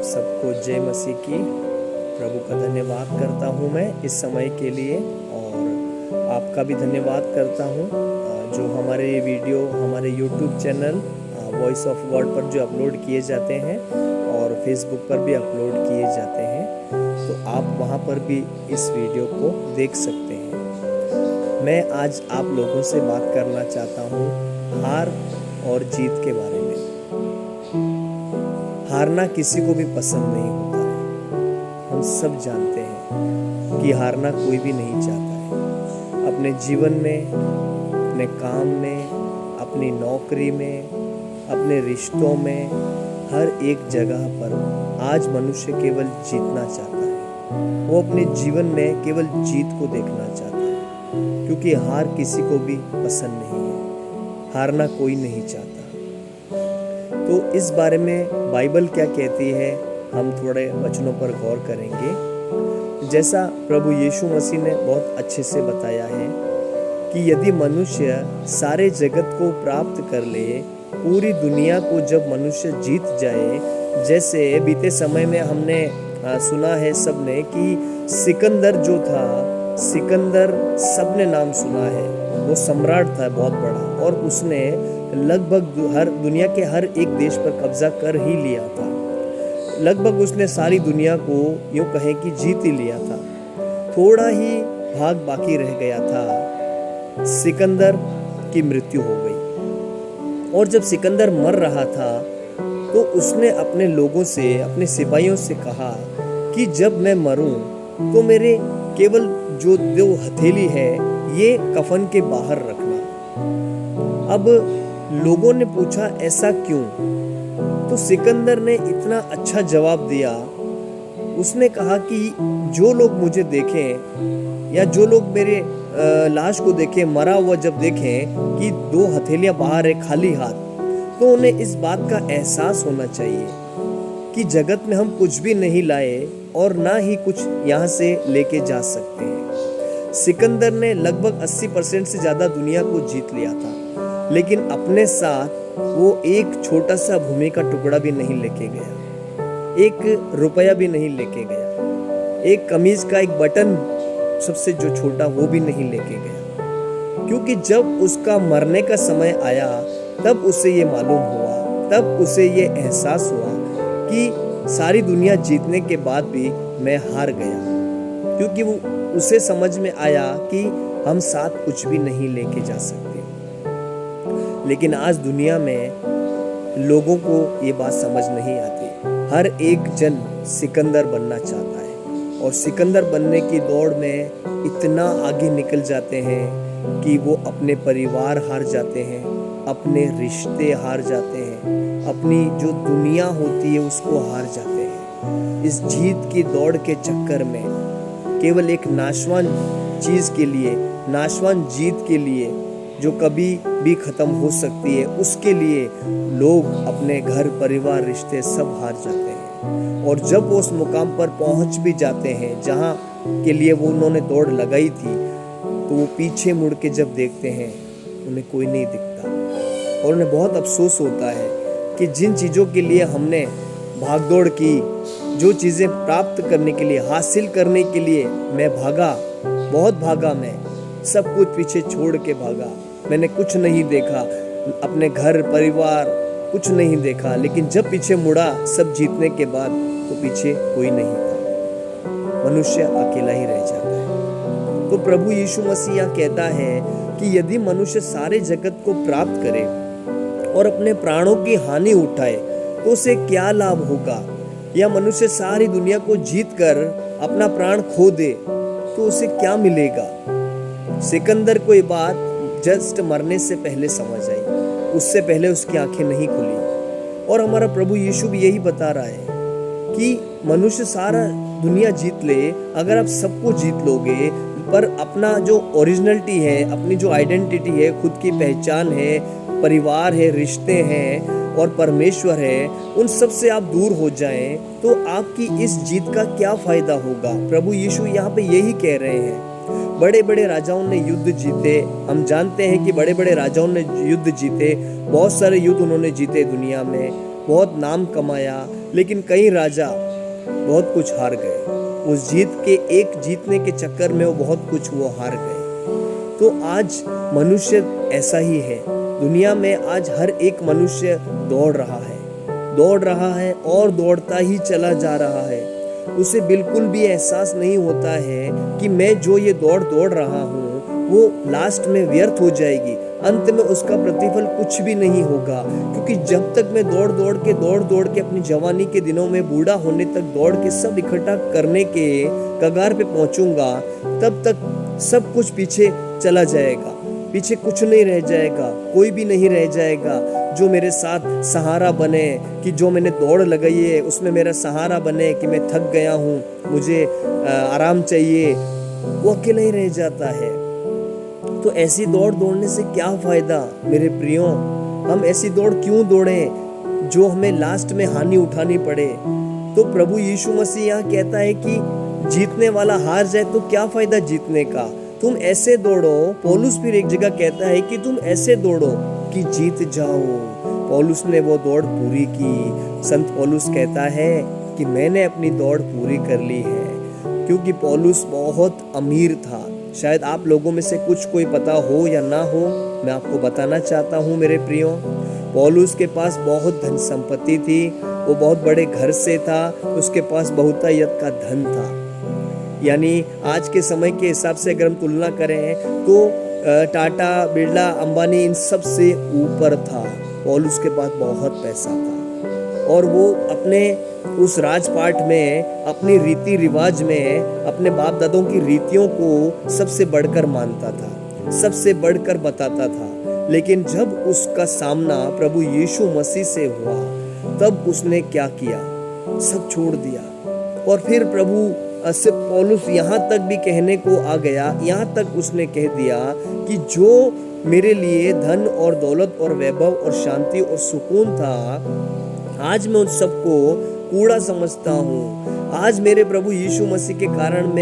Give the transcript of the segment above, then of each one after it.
सबको जय मसीह की। प्रभु का धन्यवाद करता हूँ मैं इस समय के लिए, और आपका भी धन्यवाद करता हूँ जो हमारे वीडियो हमारे YouTube channel voice of God पर जो अपलोड किए जाते हैं और फेसबुक पर भी अपलोड किए जाते हैं, तो आप वहाँ पर भी इस वीडियो को देख सकते हैं। मैं आज आप लोगों से बात करना चाहता हूँ हार और जीत के बारे में। हारना किसी को भी पसंद नहीं होता है। हम सब जानते हैं कि हारना कोई भी नहीं चाहता है। अपने जीवन में, अपने काम में, अपनी नौकरी में, अपने रिश्तों में, हर एक जगह पर आज मनुष्य केवल जीतना चाहता है। वो अपने जीवन में केवल जीत को देखना चाहता है, क्योंकि हार किसी को भी पसंद नहीं है। हारना कोई नहीं चाहता। तो इस बारे में बाइबल क्या कहती है, हम थोड़े वचनों पर गौर करेंगे। जैसा प्रभु यीशु मसीह ने बहुत अच्छे से बताया है कि यदि मनुष्य सारे जगत को प्राप्त कर ले, पूरी दुनिया को जब मनुष्य जीत जाए, जैसे बीते समय में हमने सुना है सबने कि सिकंदर जो था, सिकंदर सबने नाम सुना है, वो सम्राट था बहुत बड़ा, और उसने लगभग हर दुनिया के हर एक देश पर कब्जा कर ही लिया था। लगभग उसने सारी दुनिया को यूं कहें कि जीत ही लिया था। थोड़ा ही भाग बाकी रह गया था, सिकंदर की मृत्यु हो गई। और जब सिकंदर मर रहा था तो उसने अपने लोगों से, अपने सिपाहियों से कहा कि जब मैं मरूं तो मेरे केवल जो दो हथेली है ये कफन के बाहर रखना। अब लोगों ने पूछा ऐसा क्यों? तो सिकंदर ने इतना अच्छा जवाब दिया। उसने कहा कि जो लोग मुझे देखें या जो लोग मेरे लाश को देखें, मरा हुआ जब देखें कि दो हथेलियां बाहर है, खाली हाथ, तो उन्हें इस बात का एहसास होना चाहिए कि जगत में हम कुछ भी नहीं लाए और ना ही कुछ यहाँ से लेके जा सकते हैं। सिकंदर ने लगभग 80% से ज्यादा दुनिया को जीत लिया था, लेकिन अपने साथ वो एक छोटा सा भूमि का टुकड़ा भी नहीं लेके गया, एक रुपया भी नहीं लेके गया, एक कमीज का एक बटन सबसे जो छोटा वो भी नहीं लेके गया। क्योंकि जब उसका मरने का समय आया तब उसे ये मालूम हुआ, तब उसे ये एहसास हुआ कि सारी दुनिया जीतने के बाद भी मैं हार गया। क्योंकि वो उसे समझ में आया कि हम साथ कुछ भी नहीं लेके जा सकते। लेकिन आज दुनिया में लोगों को ये बात समझ नहीं आती। हर एक जन सिकंदर बनना चाहता है, और सिकंदर बनने की दौड़ में इतना आगे निकल जाते हैं कि वो अपने परिवार हार जाते हैं, अपने रिश्ते हार जाते हैं, अपनी जो दुनिया होती है उसको हार जाते हैं। इस जीत की दौड़ के चक्कर में केवल एक नाशवान चीज के लिए, नाशवान जीत के लिए जो कभी भी खत्म हो सकती है, उसके लिए लोग अपने घर, परिवार, रिश्ते सब हार जाते हैं। और जब वो उस मुकाम पर पहुंच भी जाते हैं जहां के लिए वो उन्होंने दौड़ लगाई थी, तो वो पीछे मुड़ के जब देखते हैं उन्हें कोई नहीं दिखता, और उन्हें बहुत अफसोस होता है कि जिन चीज़ों के लिए हमने भागदौड़ की, जो चीज़ें प्राप्त करने के लिए, हासिल करने के लिए मैं भागा, बहुत भागा, मैं सब कुछ पीछे छोड़ के भागा, मैंने कुछ नहीं देखा, अपने घर, परिवार कुछ नहीं देखा, लेकिन जब पीछे मुड़ा सब जीतने के बाद तो पीछे कोई नहीं था। मनुष्य अकेला ही रह जाता है। तो प्रभु यीशु मसीह कहता है कि यदि मनुष्य सारे जगत को प्राप्त करे और अपने प्राणों की हानि उठाए तो उसे क्या लाभ होगा? या मनुष्य सारी दुनिया को जीत कर अपना प्राण खो दे तो उसे क्या मिलेगा? सिकंदर को ये बात जस्ट मरने से पहले समझ आई, उससे पहले उसकी आंखें नहीं खुली। और हमारा प्रभु यीशु भी यही बता रहा है कि मनुष्य सारा दुनिया जीत ले, अगर आप सबको जीत लोगे, पर अपना जो ओरिजिनलिटी है, अपनी जो आइडेंटिटी है, खुद की पहचान है, परिवार है, रिश्ते हैं और परमेश्वर है, उन सब से आप दूर हो जाएं तो आपकी इस जीत का क्या फायदा होगा? प्रभु यीशु यहाँ पे यही कह रहे हैं। बड़े बड़े राजाओं ने युद्ध जीते, हम जानते हैं कि बड़े बड़े राजाओं ने युद्ध जीते, बहुत सारे युद्ध उन्होंने जीते दुनिया में, बहुत नाम कमाया, लेकिन कई राजा बहुत कुछ हार गए। उस जीतने के चक्कर में वो बहुत कुछ वो हार गए। तो आज मनुष्य ऐसा ही है। दुनिया में आज हर एक मनुष्य दौड़ रहा है और दौड़ता ही चला जा रहा है। उसे बिल्कुल भी एहसास नहीं होता है कि मैं जो ये दौड़ रहा हूँ वो लास्ट में व्यर्थ हो जाएगी, अंत में उसका प्रतिफल कुछ भी नहीं होगा। क्योंकि जब तक मैं दौड़ के अपनी जवानी के दिनों में बूढ़ा होने तक दौड़ के सब इकट्ठा करने के कगार पे पहुंचूंगा, तब तक सब कुछ पीछे चला जाएगा, पीछे कुछ नहीं रह जाएगा, कोई भी नहीं रह जाएगा जो मेरे साथ सहारा बने, कि जो मैंने दौड़ लगाई है उसमें मेरा सहारा बने, कि मैं थक गया हूँ, मुझे आराम चाहिए, वो अकेला ही रह जाता है। तो ऐसी दौड़ने से क्या फायदा मेरे प्रियो? हम ऐसी दौड़ क्यों दौड़ें जो हमें लास्ट में हानि उठानी पड़े? तो प्रभु यीशु मसीह यहाँ कहता है कि जीतने वाला हार जाए तो क्या फायदा जीतने का? तुम ऐसे दौड़ो। पौलुस फिर एक जगह कहता है कि तुम ऐसे दौड़ो कि जीत जाओ। पौलुस ने वो दौड़ पूरी की। संत पौलुस कहता है कि मैंने अपनी दौड़ पूरी कर ली है। क्योंकि पौलुस बहुत अमीर था। शायद आप लोगों में से कुछ कोई पता हो या ना हो, मैं आपको बताना चाहता हूँ मेरे प्रियो। पौलुस के पास बहुत धन संपत्ति थी, वो बहुत बड़े घर से था, उसके पास बहुतायत का धन था। यानी आज के समय के हिसाब से अगर हम तुलना करें तो टाटा, बिरला, अंबानी इन सब से ऊपर था। पौलुस के पास बहुत पैसा था और वो अपने उस राजपाट में, अपनी रीति रिवाज में, अपने बाप दादों की रीतियों को सबसे बढ़कर मानता था, सबसे बढ़कर बताता था। लेकिन जब उसका सामना प्रभु यीशु मसीह से हुआ, तब उसने क्या किया? सब छोड़ दिया। और फिर प्रभु से पौलुस यहाँ तक भी कहने को आ गया, यहाँ तक उसने कह दिया कि जो मेरे लिए धन और दौलत और वैभव और शांति और सुकून था, आज मैं उन सबको कूड़ा समझता हूँ। आज मेरे प्रभु यीशु मसीह के कारण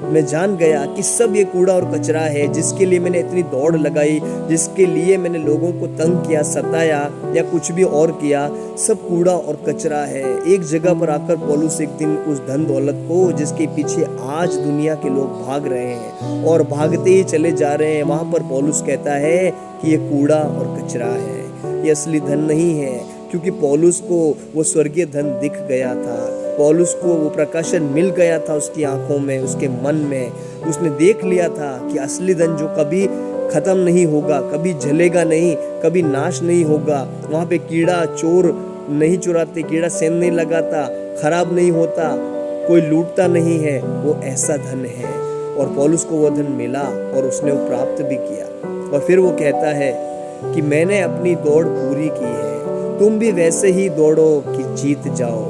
मैं जान गया कि सब ये कूड़ा और कचरा है, जिसके लिए मैंने इतनी दौड़ लगाई, जिसके लिए मैंने लोगों को तंग किया, सताया या कुछ भी और किया, सब कूड़ा और कचरा है। एक जगह पर आकर पौलुस एक दिन उस धन दौलत को, जिसके पीछे आज दुनिया के लोग भाग रहे हैं और भागते ही चले जा रहे हैं, वहां पर पौलुस कहता है कि ये कूड़ा और कचरा है, ये असली धन नहीं है। क्योंकि पौलुस को वो स्वर्गीय धन दिख गया था, पौलुस को वो प्रकाशन मिल गया था उसकी आंखों में, उसके मन में। उसने देख लिया था कि असली धन जो कभी खत्म नहीं होगा, कभी जलेगा नहीं, कभी नाश नहीं होगा, वहां पे कीड़ा चोर नहीं चुराते, कीड़ा सेंध नहीं लगाता, खराब नहीं होता, कोई लूटता नहीं है, वो ऐसा धन है। और पौलुस को वो धन मिला और उसने वो प्राप्त भी किया। और फिर वो कहता है कि मैंने अपनी दौड़ पूरी की है, तुम भी वैसे ही दौड़ो कि जीत जाओ।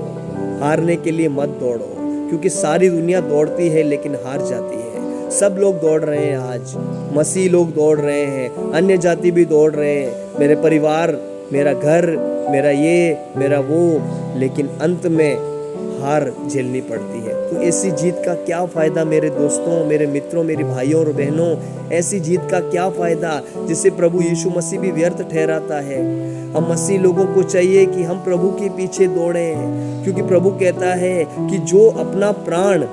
हारने के लिए मत दौड़ो, क्योंकि सारी दुनिया दौड़ती है लेकिन हार जाती है। सब लोग दौड़ रहे हैं, आज मसीह लोग दौड़ रहे हैं, अन्य जाति भी दौड़ रहे हैं, मेरे परिवार, मेरा घर, मेरा ये, मेरा वो, लेकिन अंत में हार झेलनी पड़ती है। तो ऐसी जीत का क्या फायदा मेरे दोस्तों, मेरे मित्रों, मेरी भाइयों और बहनों? ऐसी जीत का क्या फायदा जिसे प्रभु यीशु मसीह भी व्यर्थ ठहराता है? हम मसीह लोगों को चाहिए कि हम प्रभु के पीछे दौड़ें, क्योंकि प्रभु कहता है कि जो अपना प्राण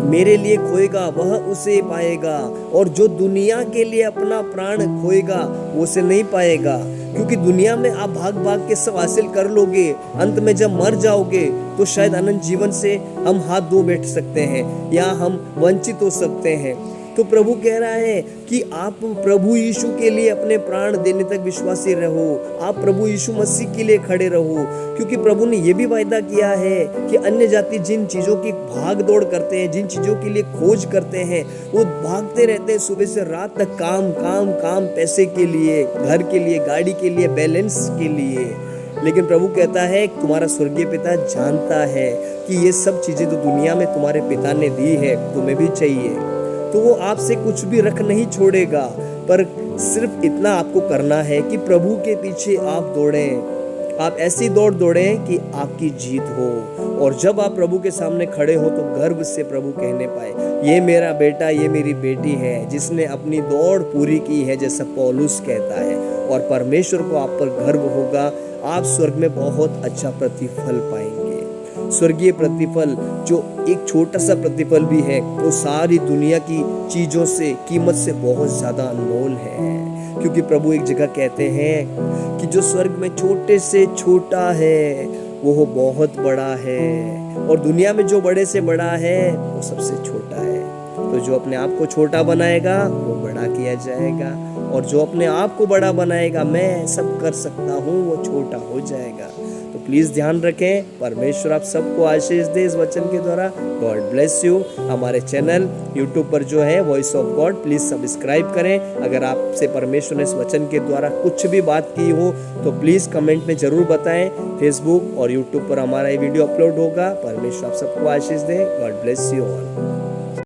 मेरे लिए खोएगा वह उसे पाएगा, और जो दुनिया के लिए अपना प्राण खोएगा वो उसे नहीं पाएगा। क्योंकि दुनिया में आप भाग भाग के सब हासिल कर लोगे, अंत में जब मर जाओगे तो शायद अनंत जीवन से हम हाथ धो बैठ सकते हैं या हम वंचित हो सकते हैं। तो प्रभु कह रहा है कि आप प्रभु यीशु के लिए अपने प्राण देने तक विश्वासी रहो, आप प्रभु यीशु मसीह के लिए खड़े रहो। क्योंकि प्रभु ने यह भी वायदा किया है कि अन्य जाति जिन चीजों की भाग दौड़ करते हैं, जिन चीजों के लिए खोज करते हैं, वो भागते रहते हैं सुबह से रात तक, काम काम काम, पैसे के लिए, घर के लिए, गाड़ी के लिए, बैलेंस के लिए। लेकिन प्रभु कहता है तुम्हारा स्वर्गीय पिता जानता है कि ये सब चीजें तो दुनिया में तुम्हारे पिता ने दी है, तुम्हें भी चाहिए। तो वो आपसे कुछ भी रख नहीं छोड़ेगा, पर सिर्फ इतना आपको करना है कि प्रभु के पीछे आप दौड़ें। आप ऐसी दौड़ दौड़ें कि आपकी जीत हो, और जब आप प्रभु के सामने खड़े हो तो गर्व से प्रभु कहने पाए, ये मेरा बेटा, ये मेरी बेटी है जिसने अपनी दौड़ पूरी की है, जैसा पौलुस कहता है। और परमेश्वर को आप पर गर्व होगा, आप स्वर्ग में बहुत अच्छा प्रतिफल पाएंगे। स्वर्गीय प्रतिफल जो एक छोटा सा प्रतिफल भी है, वो सारी दुनिया की चीजों से, कीमत से बहुत ज्यादा अनमोल है। क्योंकि प्रभु एक जगह कहते हैं कि जो स्वर्ग में छोटे से छोटा है वो बहुत बड़ा है, और दुनिया में जो बड़े से बड़ा है वो सबसे छोटा है। तो जो अपने आप को छोटा बनाएगा वो बड़ा किया जाएगा, और जो अपने आप को बड़ा बनाएगा, मैं सब कर सकता हूँ, वो छोटा हो जाएगा। तो प्लीज़ ध्यान रखें। परमेश्वर आप सबको आशीष दे इस वचन के द्वारा। God bless you. हमारे चैनल यूट्यूब पर जो है voice of God, please subscribe करें। अगर आपसे परमेश्वर ने इस वचन के द्वारा कुछ भी बात की हो तो प्लीज़ कमेंट में ज़रूर बताएं। फेसबुक और यूट्यूब पर हमारा ये वीडियो अपलोड होगा। परमेश्वर आप सबको आशीष दे। God bless you all.